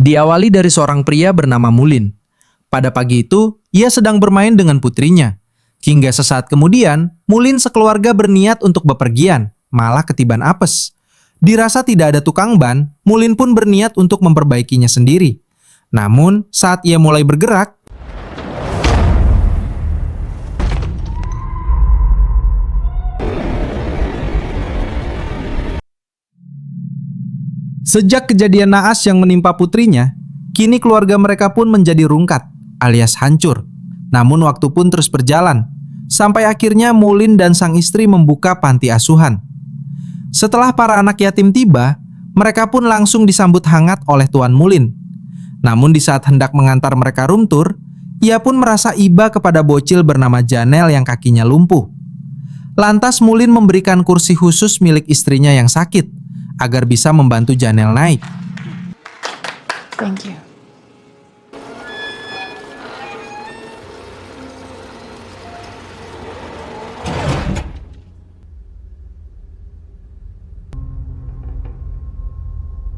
Diawali dari seorang pria bernama Mulin. Pada pagi itu, ia sedang bermain dengan putrinya. Hingga sesaat kemudian, Mulin sekeluarga berniat untuk bepergian, malah ketiban apes. Dirasa tidak ada tukang ban, Mulin pun berniat untuk memperbaikinya sendiri. Namun, saat ia mulai bergerak, sejak kejadian naas yang menimpa putrinya, kini keluarga mereka pun menjadi rungkat, alias hancur. Namun waktu pun terus berjalan, sampai akhirnya Mulin dan sang istri membuka panti asuhan. Setelah para anak yatim tiba, mereka pun langsung disambut hangat oleh Tuan Mulin. Namun di saat hendak mengantar mereka room tour, ia pun merasa iba kepada bocil bernama Janel yang kakinya lumpuh. Lantas Mulin memberikan kursi khusus milik istrinya yang sakit, agar bisa membantu Janel naik. Thank you.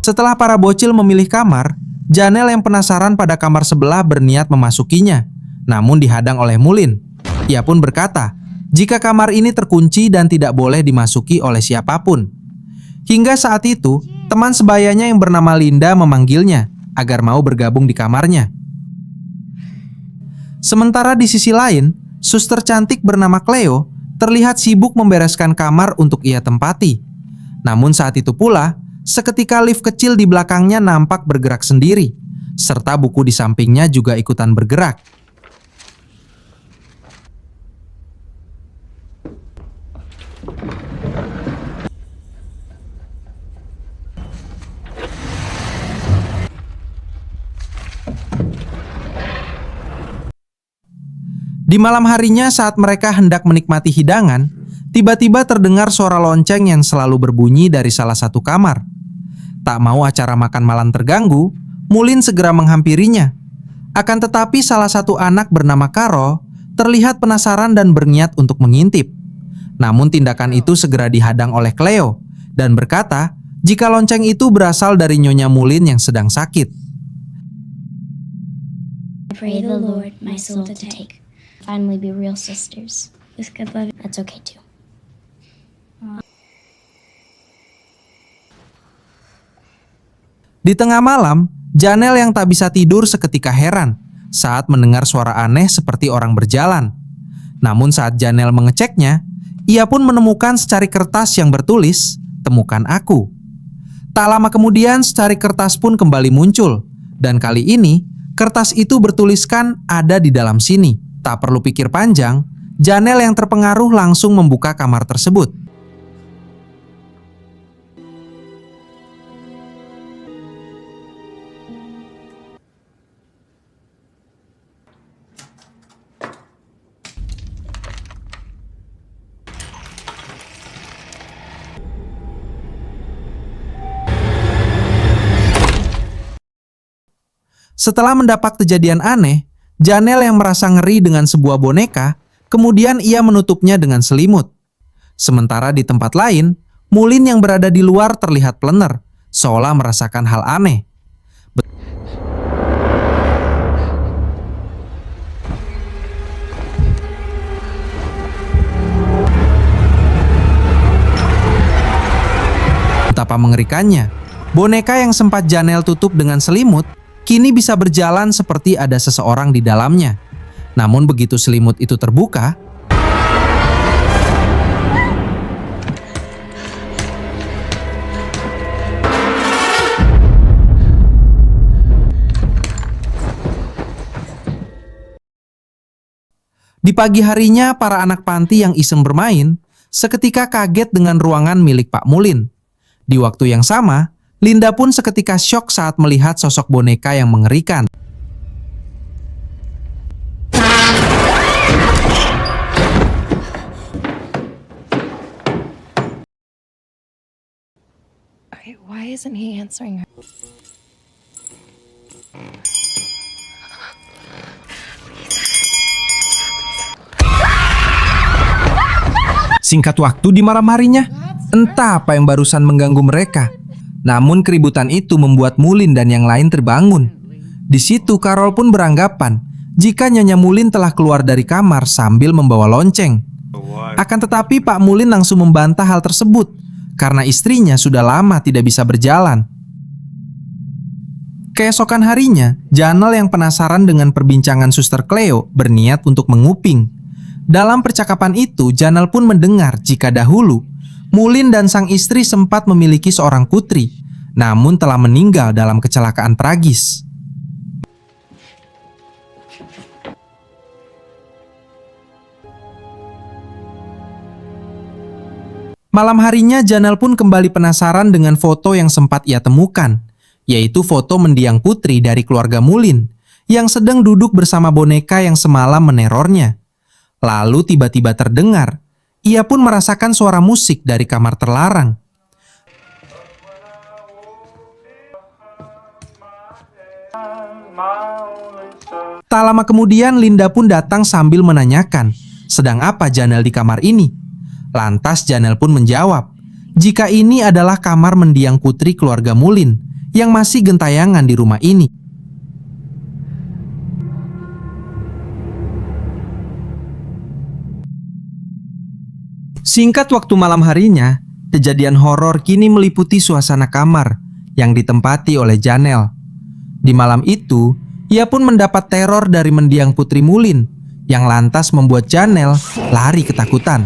Setelah para bocil memilih kamar, Janel yang penasaran pada kamar sebelah berniat memasukinya, namun dihadang oleh Mulin. Ia pun berkata, jika kamar ini terkunci dan tidak boleh dimasuki oleh siapapun. Hingga saat itu, teman sebayanya yang bernama Linda memanggilnya agar mau bergabung di kamarnya. Sementara di sisi lain, suster cantik bernama Cleo terlihat sibuk membereskan kamar untuk ia tempati. Namun saat itu pula, seketika lift kecil di belakangnya nampak bergerak sendiri, serta buku di sampingnya juga ikutan bergerak. Di malam harinya saat mereka hendak menikmati hidangan, tiba-tiba terdengar suara lonceng yang selalu berbunyi dari salah satu kamar. Tak mau acara makan malam terganggu, Mulin segera menghampirinya. Akan tetapi salah satu anak bernama Carol terlihat penasaran dan berniat untuk mengintip. Namun tindakan itu segera dihadang oleh Cleo dan berkata jika lonceng itu berasal dari Nyonya Mulin yang sedang sakit. I pray the Lord my soul to take. Finally be real sisters. This good love, that's okay too. Di tengah malam, Janel yang tak bisa tidur seketika heran saat mendengar suara aneh seperti orang berjalan. Namun saat Janel mengeceknya, ia pun menemukan secari kertas yang bertulis, "Temukan aku." Tak lama kemudian secari kertas pun kembali muncul. Dan kali ini, kertas itu bertuliskan ada di dalam sini. Tak perlu pikir panjang, Janel yang terpengaruh langsung membuka kamar tersebut. Setelah mendapat kejadian aneh, Janel yang merasa ngeri dengan sebuah boneka, kemudian ia menutupnya dengan selimut. Sementara di tempat lain, Mulin yang berada di luar terlihat plener, seolah merasakan hal aneh. Betapa mengerikannya, boneka yang sempat Janel tutup dengan selimut kini bisa berjalan seperti ada seseorang di dalamnya. Namun begitu selimut itu terbuka, di pagi harinya para anak panti yang iseng bermain seketika kaget dengan ruangan milik Pak Mulin. Di waktu yang sama, Linda pun seketika syok saat melihat sosok boneka yang mengerikan. Okay, why isn't he answering her? Singkat waktu di malam harinya, entah apa yang barusan mengganggu mereka. Namun keributan itu membuat Mulin dan yang lain terbangun. Di situ Carol pun beranggapan jika Nyonya Mulin telah keluar dari kamar sambil membawa lonceng. Akan tetapi Pak Mulin langsung membantah hal tersebut karena istrinya sudah lama tidak bisa berjalan. Keesokan harinya, Janel yang penasaran dengan perbincangan Suster Cleo berniat untuk menguping. Dalam percakapan itu, Janel pun mendengar jika dahulu Mulin dan sang istri sempat memiliki seorang putri, namun telah meninggal dalam kecelakaan tragis. Malam harinya Janel pun kembali penasaran dengan foto yang sempat ia temukan, yaitu foto mendiang putri dari keluarga Mulin yang sedang duduk bersama boneka yang semalam menerornya. Lalu tiba-tiba terdengar, ia pun merasakan suara musik dari kamar terlarang. Tak lama kemudian Linda pun datang sambil menanyakan, sedang apa Janel di kamar ini? Lantas Janel pun menjawab, jika ini adalah kamar mendiang putri keluarga Mulin yang masih gentayangan di rumah ini. Singkat waktu malam harinya, kejadian horor kini meliputi suasana kamar yang ditempati oleh Janel. Di malam itu, ia pun mendapat teror dari mendiang putri Mulin yang lantas membuat Janel lari ketakutan.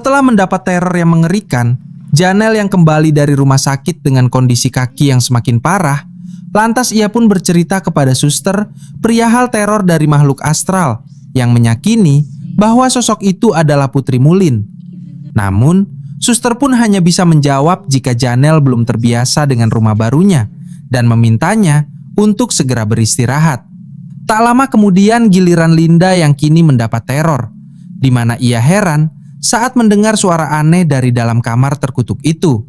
Setelah mendapat teror yang mengerikan, Janel yang kembali dari rumah sakit dengan kondisi kaki yang semakin parah, lantas ia pun bercerita kepada suster perihal teror dari makhluk astral yang meyakini bahwa sosok itu adalah Putri Mulin. Namun, suster pun hanya bisa menjawab jika Janel belum terbiasa dengan rumah barunya dan memintanya untuk segera beristirahat. Tak lama kemudian giliran Linda yang kini mendapat teror, di mana ia heran saat mendengar suara aneh dari dalam kamar terkutuk itu.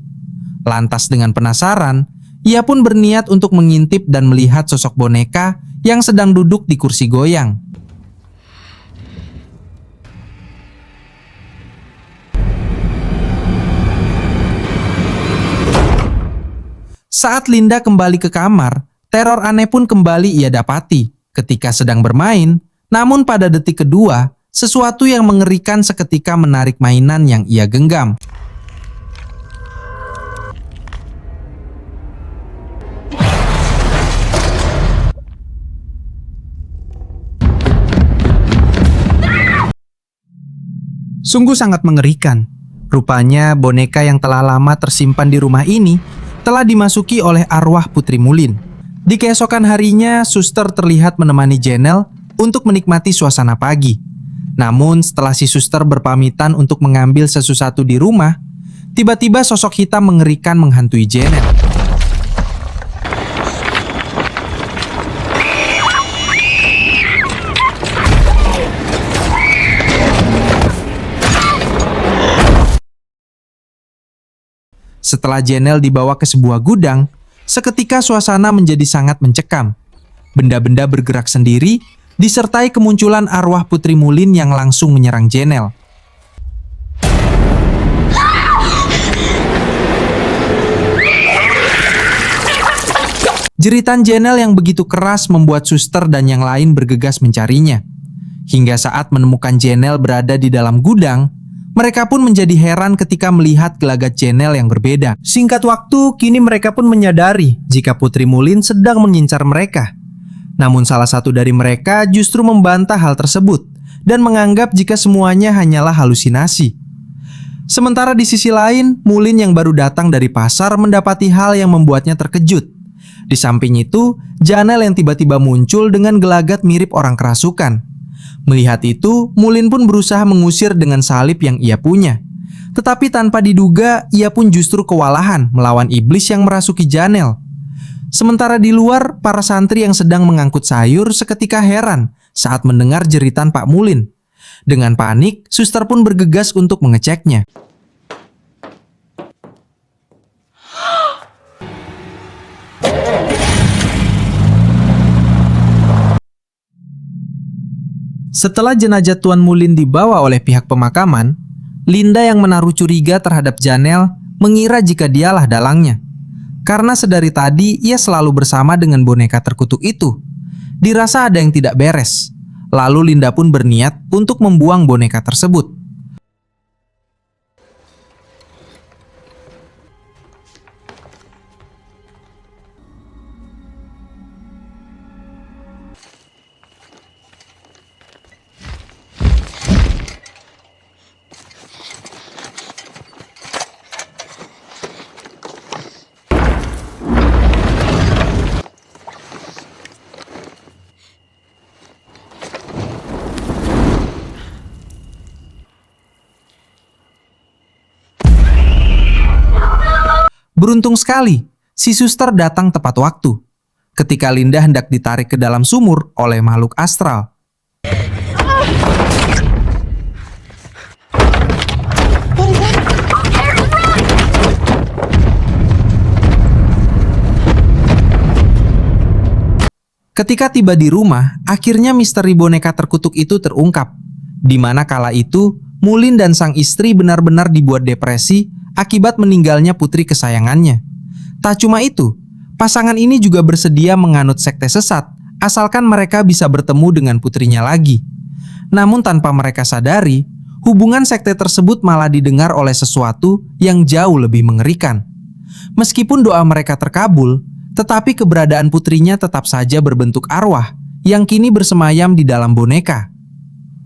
Lantas dengan penasaran, ia pun berniat untuk mengintip dan melihat sosok boneka yang sedang duduk di kursi goyang. Saat Linda kembali ke kamar, teror aneh pun kembali ia dapati ketika sedang bermain, namun pada detik kedua, sesuatu yang mengerikan seketika menarik mainan yang ia genggam. Sungguh sangat mengerikan. Rupanya boneka yang telah lama tersimpan di rumah ini telah dimasuki oleh arwah Putri Mulin. Di keesokan harinya, suster terlihat menemani Janel untuk menikmati suasana pagi. Namun setelah si suster berpamitan untuk mengambil sesuatu di rumah, tiba-tiba sosok hitam mengerikan menghantui Janel. Setelah Janel dibawa ke sebuah gudang, seketika suasana menjadi sangat mencekam. Benda-benda bergerak sendiri, disertai kemunculan arwah Putri Mulin yang langsung menyerang Janel. Jeritan Janel yang begitu keras membuat suster dan yang lain bergegas mencarinya. Hingga saat menemukan Janel berada di dalam gudang, mereka pun menjadi heran ketika melihat gelagat Janel yang berbeda. Singkat waktu, kini mereka pun menyadari jika Putri Mulin sedang mengincar mereka. Namun salah satu dari mereka justru membantah hal tersebut dan menganggap jika semuanya hanyalah halusinasi. Sementara di sisi lain, Mulin yang baru datang dari pasar mendapati hal yang membuatnya terkejut. Di samping itu, Janel yang tiba-tiba muncul dengan gelagat mirip orang kerasukan. Melihat itu, Mulin pun berusaha mengusir dengan salib yang ia punya. Tetapi tanpa diduga, ia pun justru kewalahan melawan iblis yang merasuki Janel. Sementara di luar, para santri yang sedang mengangkut sayur seketika heran saat mendengar jeritan Pak Mulin. Dengan panik, suster pun bergegas untuk mengeceknya. Setelah jenazah Tuan Mulin dibawa oleh pihak pemakaman, Linda yang menaruh curiga terhadap Janelle mengira jika dialah dalangnya. Karena sedari tadi ia selalu bersama dengan boneka terkutuk itu. Dirasa ada yang tidak beres. Lalu Linda pun berniat untuk membuang boneka tersebut. Beruntung sekali, si suster datang tepat waktu. Ketika Linda hendak ditarik ke dalam sumur oleh makhluk astral. Ketika tiba di rumah, akhirnya misteri boneka terkutuk itu terungkap. Di mana kala itu, Mulin dan sang istri benar-benar dibuat depresi akibat meninggalnya putri kesayangannya. Tak cuma itu, pasangan ini juga bersedia menganut sekte sesat asalkan mereka bisa bertemu dengan putrinya lagi. Namun tanpa mereka sadari, hubungan sekte tersebut malah didengar oleh sesuatu yang jauh lebih mengerikan. Meskipun doa mereka terkabul, tetapi keberadaan putrinya tetap saja berbentuk arwah yang kini bersemayam di dalam boneka.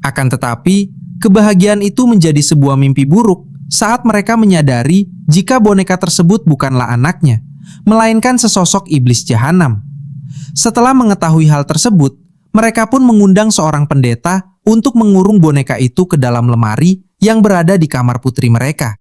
Akan tetapi, kebahagiaan itu menjadi sebuah mimpi buruk saat mereka menyadari jika boneka tersebut bukanlah anaknya, melainkan sesosok iblis jahanam. Setelah mengetahui hal tersebut, mereka pun mengundang seorang pendeta untuk mengurung boneka itu ke dalam lemari yang berada di kamar putri mereka.